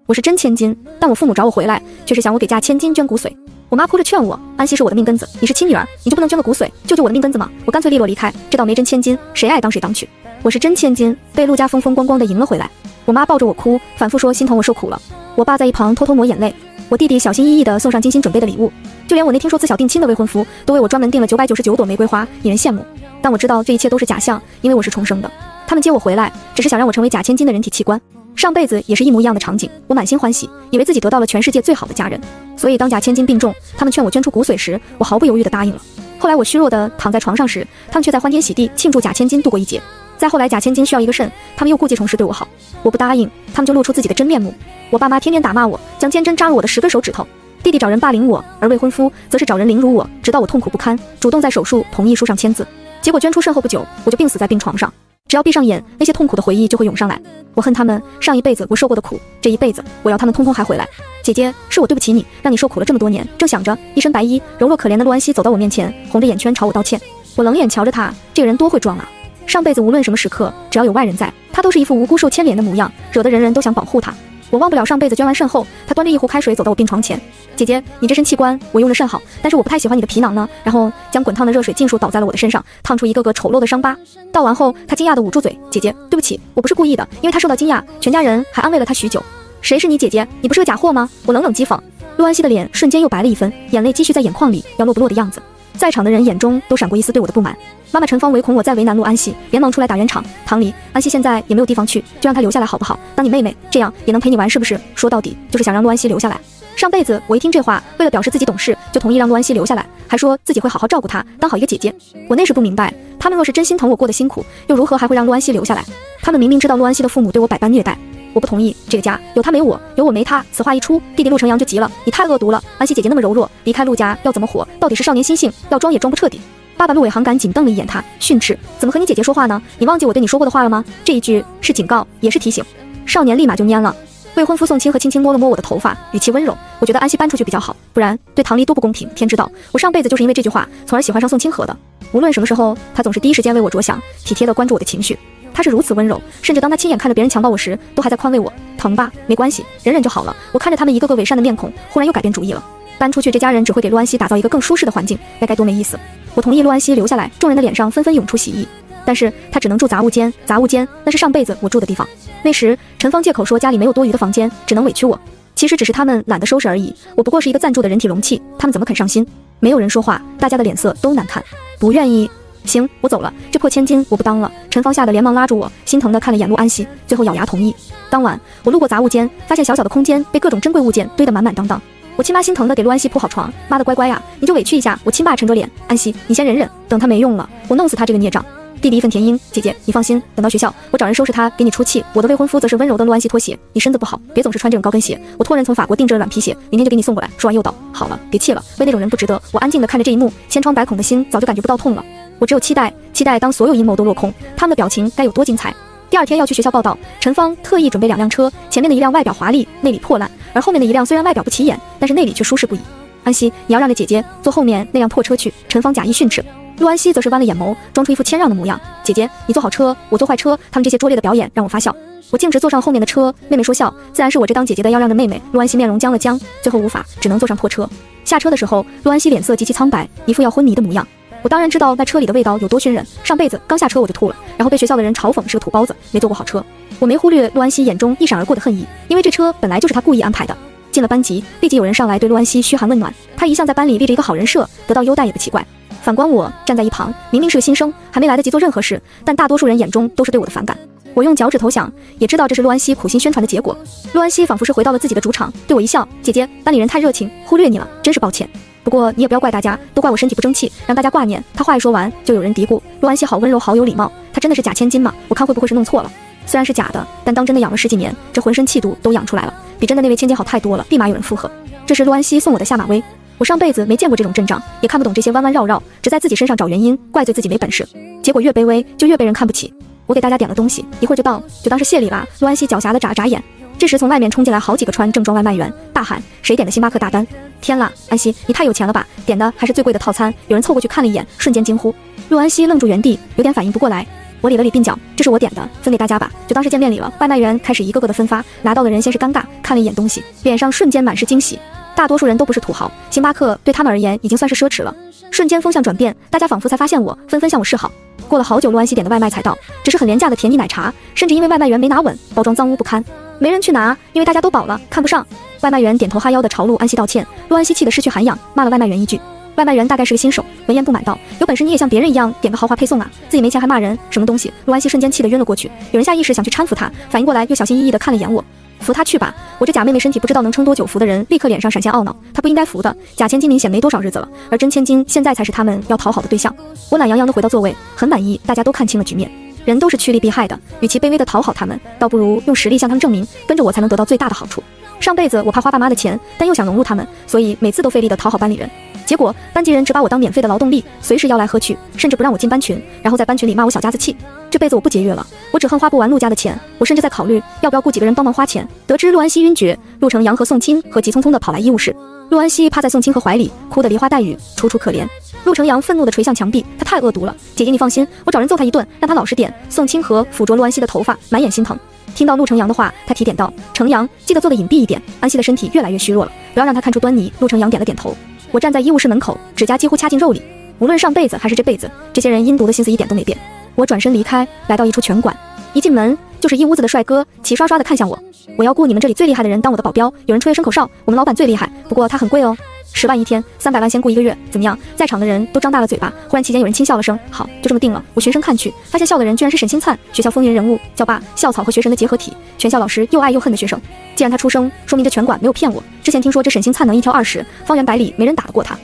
我是真千金，但我父母找我回来，却是想我给嫁千金捐骨髓。我妈哭着劝我，安息是我的命根子，你是亲女儿，你就不能捐个骨髓，救救我的命根子吗？我干脆利落离开，这倒没真千金，谁爱当谁当去。我是真千金，被陆家风风光光的赢了回来。我妈抱着我哭，反复说心疼我受苦了。我爸在一旁偷偷抹眼泪。我弟弟小心翼翼地送上精心准备的礼物，就连我那听说自小定亲的未婚夫，都为我专门订了999朵玫瑰花，引人羡慕。但我知道这一切都是假象，因为我是重生的。他们接我回来，只是想让我成为假千金的人体器官。上辈子也是一模一样的场景，我满心欢喜，以为自己得到了全世界最好的家人。所以当假千金病重，他们劝我捐出骨髓时，我毫不犹豫地答应了。后来我虚弱地躺在床上时，他们却在欢天喜地庆祝假千金度过一劫。再后来假千金需要一个肾，他们又故技重施对我好，我不答应，他们就露出自己的真面目。我爸妈天天打骂我，将尖针扎入我的10根手指头。弟弟找人霸凌我，而未婚夫则是找人凌辱我，直到我痛苦不堪，主动在手术同意书上签字。结果捐出肾后不久，我就病死在病床上。只要闭上眼，那些痛苦的回忆就会涌上来。我恨他们上一辈子我受过的苦，这一辈子我要他们通通还回来。姐姐，是我对不起你，让你受苦了这么多年。正想着，一身白衣柔弱可怜的陆安熙走到我面前，红着眼圈朝我道歉。我冷眼瞧着他，这个人多会装啊！上辈子无论什么时刻，只要有外人在，他都是一副无辜受牵连的模样，惹得人人都想保护他。我忘不了上辈子捐完肾后，他端着一壶开水走到我病床前。姐姐，你这身器官我用着甚好，但是我不太喜欢你的皮囊呢。然后将滚烫的热水尽数倒在了我的身上，烫出一个个丑陋的伤疤。倒完后，他惊讶地捂住嘴。姐姐，对不起，我不是故意的。因为他受到惊讶，全家人还安慰了他许久。谁是你姐姐？你不是个假货吗？我冷冷讥讽。陆安熙的脸瞬间又白了一分，眼泪积蓄在眼眶里，要落不落的样子。在场的人眼中都闪过一丝对我的不满。妈妈陈芳唯恐我再为难陆安熙，连忙出来打圆场。唐离，安熙现在也没有地方去，就让她留下来好不好？当你妹妹，这样也能陪你玩是不是？说到底就是想让陆安熙留下来。上辈子我一听这话，为了表示自己懂事，就同意让陆安熙留下来，还说自己会好好照顾她，当好一个姐姐。我那时不明白，他们若是真心疼我过得辛苦，又如何还会让陆安熙留下来？他们明明知道陆安熙的父母对我百般虐待。我不同意，这个家有他没我，有我没他。此话一出，弟弟陆晨阳就急了，你太恶毒了，安熙姐姐那么柔弱，离开陆家要怎么活？到底是少年心性，要装也装不彻底。爸爸陆伟航赶紧瞪了一眼他，训斥，怎么和你姐姐说话呢？你忘记我对你说过的话了吗？这一句是警告，也是提醒。少年立马就蔫了。未婚夫宋清和轻轻摸了摸我的头发，语气温柔，我觉得安熙搬出去比较好，不然对唐离多不公平。天知道，我上辈子就是因为这句话，从而喜欢上宋清河的。无论什么时候，他总是第一时间为我着想，体贴地关注我的情绪。他是如此温柔，甚至当他亲眼看着别人强暴我时，都还在宽慰我。疼吧，没关系，忍忍就好了。我看着他们一个个伪善的面孔，忽然又改变主意了。搬出去，这家人只会给陆安熙打造一个更舒适的环境，该多没意思。我同意陆安熙留下来，众人的脸上纷纷涌出喜意。但是他只能住杂物间，杂物间那是上辈子我住的地方。那时陈芳借口说家里没有多余的房间，只能委屈我。其实只是他们懒得收拾而已，我不过是一个暂住的人体容器，他们怎么肯上心？没有人说话，大家的脸色都难看。不愿意，行，我走了，这破千金我不当了。陈芳吓得连忙拉住我，心疼地看了眼陆安熙，最后咬牙同意。当晚我路过杂物间，发现小小的空间被各种珍贵物件堆得满满当当。我亲妈心疼地给陆安熙铺好床，妈的乖乖呀，你就委屈一下。我亲爸沉着脸，安熙，你先忍忍，等他没用了，我弄死他这个孽障。弟弟义愤填膺，姐姐你放心，等到学校我找人收拾他，给你出气。我的未婚夫则是温柔的陆安熙脱鞋，你身子不好，别总是穿这种高跟鞋，我托人从法国订制了软皮鞋，明天就给你送过来。说完又道，好了，别气了，为那种人不值得。我安静地看着这一幕，千疮百孔的心早就感觉不到痛了。我只有期待当所有阴谋都落空，他们的表情该有多精彩。第二天要去学校报道，陈芳特意准备2辆车，前面的一辆外表华丽，内里破烂，而后面的一辆虽然外表不起眼，但是内里却舒适不已。安熙，你要让着姐姐坐后面那辆破车去。陈芳假意训斥。陆安熙则是弯了眼眸，装出一副谦让的模样。姐姐，你坐好车，我坐坏车，他们这些拙劣的表演让我发笑。我径直坐上后面的车，妹妹说笑，自然是我这当姐姐的要让着妹妹。陆安熙面容僵了僵，最后无法，只能坐上破车。下车的时候，陆安熙脸色极其苍白，一副要昏迷的模样。我当然知道那车里的味道有多熏人，上辈子刚下车我就吐了，然后被学校的人嘲讽是个土包子，没坐过好车。我没忽略陆安熙眼中一闪而过的恨意，因为这车本来就是他故意安排的。进了班级，立即有人上来对陆安熙嘘寒问暖，他一向在班里立着一个好人设，得到优待也不奇怪。反观我站在一旁，明明是个新生，还没来得及做任何事，但大多数人眼中都是对我的反感。我用脚趾头想，也知道这是陆安熙苦心宣传的结果。陆安熙仿佛是回到了自己的主场，对我一笑，姐姐，班里人太热情，忽略你了，真是抱歉。不过你也不要怪大家，都怪我身体不争气，让大家挂念。他话一说完，就有人嘀咕，陆安熙好温柔，好有礼貌，他真的是假千金吗？我看会不会是弄错了。虽然是假的，但当真的养了10几年，这浑身气度都养出来了，比真的那位千金好太多了，立马有人附和。这是陆安熙送我的下马威。我上辈子没见过这种阵仗，也看不懂这些弯弯绕绕，只在自己身上找原因，怪罪自己没本事，结果越卑微就越被人看不起。我给大家点了东西，一会儿就到，就当是谢礼吧。陆安熙狡黠地眨了眨眼。这时从外面冲进来好几个穿正装外卖员，大喊谁点的星巴克大单？天啦，安熙你太有钱了吧，点的还是最贵的套餐。有人凑过去看了一眼，瞬间惊呼。陆安熙愣住原地，有点反应不过来。我理了理鬓角，这是我点的，分给大家吧，就当是见面礼了。外卖员开始一个个的分发，拿到的人先是尴尬，看了一眼东西，脸上瞬间满是惊喜。大多数人都不是土豪，星巴克对他们而言已经算是奢侈了。瞬间风向转变，大家仿佛才发现我，纷纷向我示好。过了好久，陆安熙点的外卖才到，只是很廉价的甜腻奶茶，甚至因为外卖员没拿稳，包装脏污不堪，没人去拿，因为大家都饱了，看不上。外卖员点头哈腰的朝陆安熙道歉，陆安熙气得失去涵养，骂了外卖员一句。外卖员大概是个新手，闻言不买道，有本事你也像别人一样点个豪华配送啊，自己没钱还骂人，什么东西？陆安熙瞬间气得晕了过去，有人下意识想去搀扶他，反应过来又小心翼翼地看了一眼我。扶他去吧，我这假妹妹身体不知道能撑多久。扶的人立刻脸上闪现懊恼，他不应该扶的，假千金明显没多少日子了，而真千金现在才是他们要讨好的对象。我懒洋洋地回到座位，很满意，大家都看清了局面，人都是趋利避害的，与其卑微地讨好他们，倒不如用实力向他们证明，跟着我才能得到最大的好处。上辈子我怕花爸妈的钱，但又想融入他们，所以每次都费力地讨好班里人。结果班级人只把我当免费的劳动力，随时邀来喝去，甚至不让我进班群，然后在班群里骂我小家子气。这辈子我不节约了，我只恨花不完陆家的钱，我甚至在考虑要不要雇几个人帮忙花钱。得知陆安熙晕厥，陆成阳和宋清和急匆匆地跑来医务室。陆安熙趴在宋清和怀里，哭得梨花带雨，楚楚可怜。陆成阳愤怒地捶向墙壁，他太恶毒了，姐姐你放心，我找人揍他一顿，让他老实点。宋清和抚着陆安熙的头发，满眼心疼。听到陆成阳的话，他提点道：成阳，记得做得隐蔽一点，安熙的身体越来越虚弱了，不要让他看出端倪。陆成阳点了点头。我站在医务室门口，指甲几乎掐进肉里。无论上辈子还是这辈子，这些人阴毒的心思一点都没变。我转身离开，来到一处拳馆，一进门就是一屋子的帅哥，齐刷刷地看向我。我要雇你们这里最厉害的人当我的保镖。有人吹声口哨，我们老板最厉害，不过他很贵哦，10万一天，300万先雇1个月，怎么样？在场的人都张大了嘴巴。忽然期间有人轻笑了声，好，就这么定了。我循声看去，发现笑的人居然是沈星灿，学校风云人物，校霸、校草和学神的结合体，全校老师又爱又恨的学生。既然他出声，说明这拳馆没有骗我。之前听说这沈星灿能一挑20，方圆百里没人打得过他。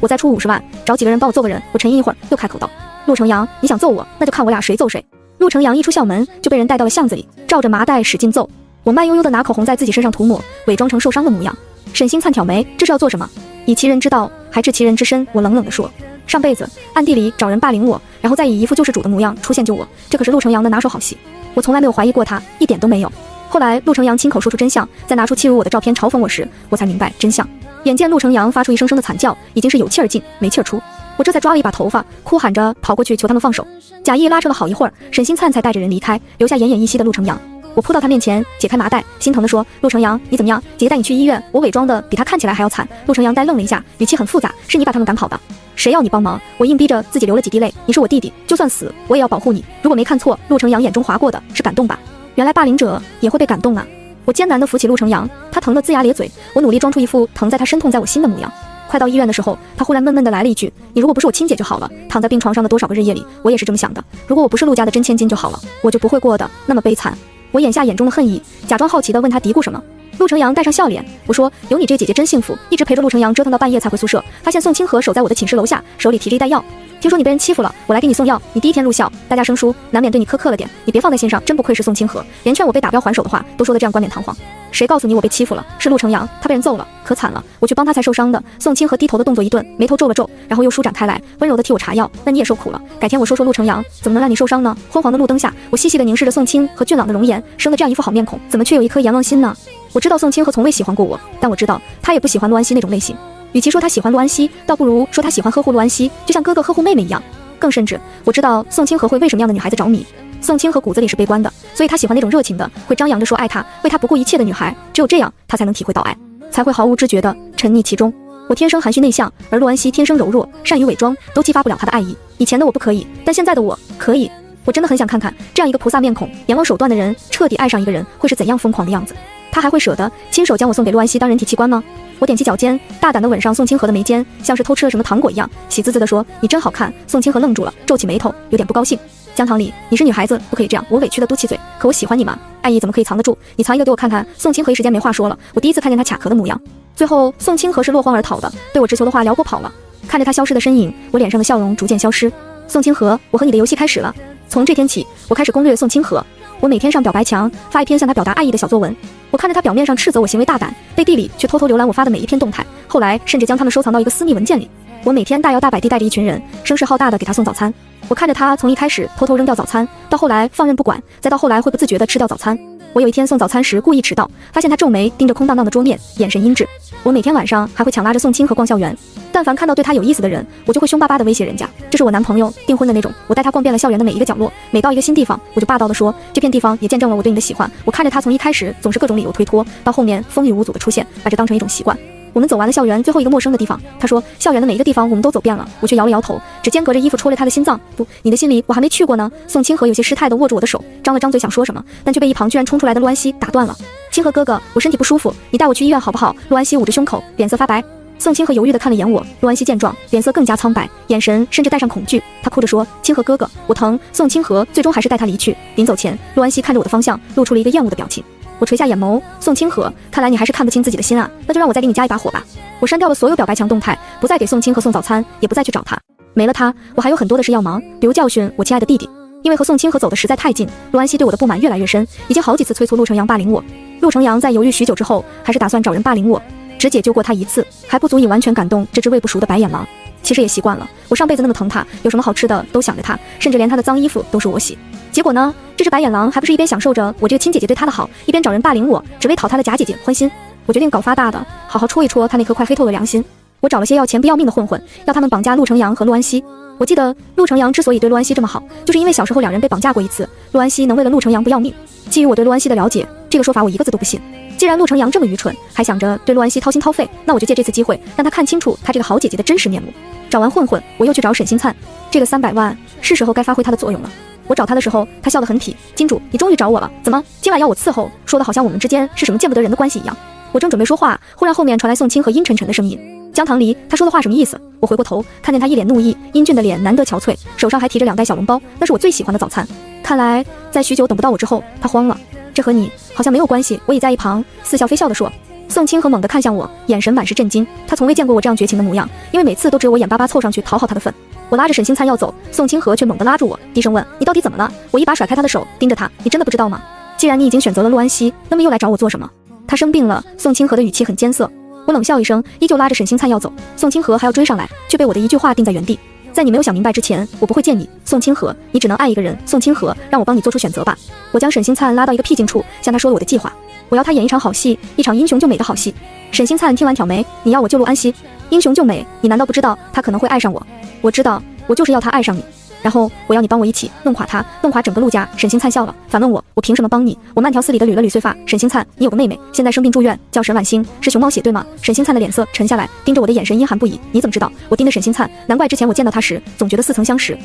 我再出50万，找几个人帮我揍个人。我沉吟一会儿，又开口道：陆成阳，你想揍我，那就看我俩谁揍谁。陆成阳一出校门就被人带到了巷子里，照着麻袋使劲揍。我慢悠悠地拿口红在自己身上涂抹，伪装成受伤的模样。沈星灿挑眉，这是要做什么？以其人之道还治其人之身。我冷冷地说，上辈子暗地里找人霸凌我，然后再以一副救世主的模样出现救我，这可是陆成阳的拿手好戏。我从来没有怀疑过他，一点都没有。后来陆成阳亲口说出真相，再拿出欺辱我的照片嘲讽我时，我才明白真相。眼见陆成阳发出一声声的惨叫，已经是有气儿进没气儿出，我这才抓了一把头发，哭喊着跑过去求他们放手。假意拉扯了好一会儿，沈星灿才带着人离开，留下奄奄一息的陆成阳。我扑到他面前，解开麻袋，心疼地说：陆成阳，你怎么样？姐姐带你去医院。我伪装的比他看起来还要惨。陆成阳呆愣了一下，语气很复杂：是你把他们赶跑的？谁要你帮忙？我硬逼着自己流了几滴泪。你是我弟弟，就算死我也要保护你。如果没看错，陆成阳眼中划过的是感动吧？原来霸凌者也会被感动啊！我艰难地扶起陆成阳，他疼得龇牙咧嘴，我努力装出一副疼在他身痛在我心的模样。快到医院的时候，他忽然闷闷地来了一句：你如果不是我亲姐就好了。躺在病床上的多少个日夜里，我也是这么想的。如果我不是陆家的真千金就好了，我就不会过得那么悲惨。我眼下眼中的恨意，假装好奇地问他嘀咕什么。陆成阳带上笑脸，我说：有你这姐姐真幸福，一直陪着陆成阳折腾到半夜才回宿舍，发现宋清河守在我的寝室楼下，手里提着一袋药。听说你被人欺负了，我来给你送药。你第一天入校，大家生疏，难免对你苛刻了点，你别放在心上，真不愧是宋清河，连劝我被打标还手的话都说得这样冠冕堂皇。谁告诉你我被欺负了？是陆成阳，他被人揍了，可惨了，我去帮他才受伤的。宋清河低头的动作一顿，眉头皱了皱，然后又舒展开来，温柔地替我查药。那你也受苦了，改天我说说陆成阳，怎么能让你受伤呢？昏黄的路灯下，我细细地凝视着宋清和俊朗的容颜，生了这样一副好面孔，怎么却有一颗阎王心呢？我知道宋清河从未喜欢过我，但我知道他也不喜欢陆安熙那种类型。与其说他喜欢陆安熙，倒不如说他喜欢呵护陆安熙，就像哥哥呵护妹妹一样。更甚至，我知道宋清河会为什么样的女孩子着迷。宋清河骨子里是悲观的，所以他喜欢那种热情的，会张扬着说爱他，为他不顾一切的女孩。只有这样，他才能体会到爱，才会毫无知觉地沉溺其中。我天生含蓄内向，而陆安熙天生柔弱，善于伪装，都激发不了他的爱意。以前的我不可以，但现在的我可以。我真的很想看看，这样一个菩萨面孔、阎王手段的人，彻底爱上一个人会是怎样疯狂的样子。他还会舍得亲手将我送给陆安熙当人体器官吗？我踮起脚尖，大胆地吻上宋清河的眉间，像是偷吃了什么糖果一样，喜滋滋地说：你真好看。宋清河愣住了，皱起眉头，有点不高兴。江堂里，你是女孩子，不可以这样。我委屈地嘟起嘴，可我喜欢你嘛，爱意怎么可以藏得住？你藏一个给我看看。宋清河一时间没话说了，我第一次看见他卡壳的模样。最后，宋清河是落荒而逃的，对我直求的话撩拨跑了。看着他消失的身影，我脸上的笑容逐渐消失。宋清河，我和你的游戏开始了。从这天起，我开始攻略宋清河。我每天上表白墙发一篇向他表达爱意的小作文。我看着他表面上斥责我行为大胆，背地里却偷偷浏览我发的每一篇动态，后来甚至将他们收藏到一个私密文件里。我每天大摇大摆地带着一群人，声势浩大地给他送早餐。我看着他从一开始偷偷扔掉早餐，到后来放任不管，再到后来会不自觉地吃掉早餐。我有一天送早餐时故意迟到，发现他皱眉盯着空荡荡的桌面，眼神阴鸷。我每天晚上还会抢拉着宋清河逛校园，但凡看到对他有意思的人，我就会凶巴巴地威胁人家，这是我男朋友，订婚的那种。我带他逛遍了校园的每一个角落，每到一个新地方，我就霸道地说，这片地方也见证了我对你的喜欢。我看着他从一开始总是各种理由推脱，到后面风雨无阻的出现，把这当成一种习惯。我们走完了校园最后一个陌生的地方，他说校园的每一个地方我们都走遍了，我却摇了摇头，只间隔着衣服戳着他的心脏。不，你的心里我还没去过呢。宋清河有些失态地握住我的手，张了张嘴想说什么，但却被一旁居然冲出来的陆安熙打断了。清河哥哥，我身体不舒服，你带我去医院好不好？陆安熙捂着胸口，脸色发白。宋清河犹豫地看了眼我，陆安熙见状，脸色更加苍白，眼神甚至带上恐惧。他哭着说：“清河哥哥，我疼。”宋清河最终还是带他离去。临走前，陆安熙看着我的方向，露出了一个厌恶的表情。我垂下眼眸，宋清河，看来你还是看不清自己的心啊，那就让我再给你加一把火吧。我删掉了所有表白墙动态，不再给宋清河送早餐，也不再去找他。没了他，我还有很多的事要忙，比如教训我亲爱的弟弟。因为和宋清河走得实在太近，陆安熙对我的不满越来越深，已经好几次催促陆程阳霸凌我。陆程阳在犹豫许久之后，还是打算找人霸凌我。只解救过他一次，还不足以完全感动这只喂不熟的白眼狼。其实也习惯了，我上辈子那么疼他，有什么好吃的都想着他，甚至连他的脏衣服都是我洗。结果呢，这只白眼狼还不是一边享受着我这个亲姐姐对他的好，一边找人霸凌我，只为讨他的假姐姐欢心。我决定搞发大的，好好戳一戳他那颗快黑透的良心。我找了些要钱不要命的混混，要他们绑架陆程阳和陆安熙。我记得陆程阳之所以对陆安熙这么好，就是因为小时候两人被绑架过一次，陆安熙能为了陆程阳不要命。基于我对陆安熙的了解，这个说法我一个字都不信。既然陆程阳这么愚蠢，还想着对陆安熙掏心掏肺，那我就借这次机会让他看清楚他这个好姐姐的真实面目。找完混混，我又去找沈星灿，这个300万是时候该发挥他的作用了。我找他的时候，他笑得很痞，金主，你终于找我了，怎么今晚要我伺候？说的好像我们之间是什么见不得人的关系一样。我正准备说话，忽然后面传来宋清河阴沉沉的声音：江棠离，他说的话什么意思？我回过头，看见他一脸怒意，英俊的脸难得憔悴，手上还提着2袋小笼包，那是我最喜欢的早餐。看来在许久等不到我之后，他慌了。这和你好像没有关系，我倚在一旁似笑非笑地说。宋清河猛地看向我，眼神满是震惊，他从未见过我这样绝情的模样，因为每次都只有我眼巴巴凑上去讨好他的份。我拉着沈星灿要走，宋清河却猛地拉住我，低声问：你到底怎么了？我一把甩开他的手，盯着他：你真的不知道吗？既然你已经选择了陆安熙，那么又来找我做什么？他生病了。宋清河的语气很艰涩。我冷笑一声，依旧拉着沈星灿要走。宋清河还要追上来，却被我的一句话定在原地：在你没有想明白之前，我不会见你。宋清河，你只能爱一个人。宋清河，让我帮你做出选择吧。我将沈星灿拉到一个僻静处，向他说了我的计划。我要他演一场好戏，一场英雄救美的好戏。沈星灿听完挑眉：你要我救陆安熙？英雄救美？你难道不知道他可能会爱上我？我知道，我就是要他爱上你。然后我要你帮我一起弄垮他，弄垮整个陆家。沈星灿笑了，反问我凭什么帮你？我慢条斯理地捋了捋碎发。沈星灿，你有个妹妹，现在生病住院，叫沈婉星，是熊猫血对吗？沈星灿的脸色沉下来，盯着我的眼神阴寒不已。你怎么知道？我盯着沈星灿，难怪之前我见到他时总觉得似曾相识。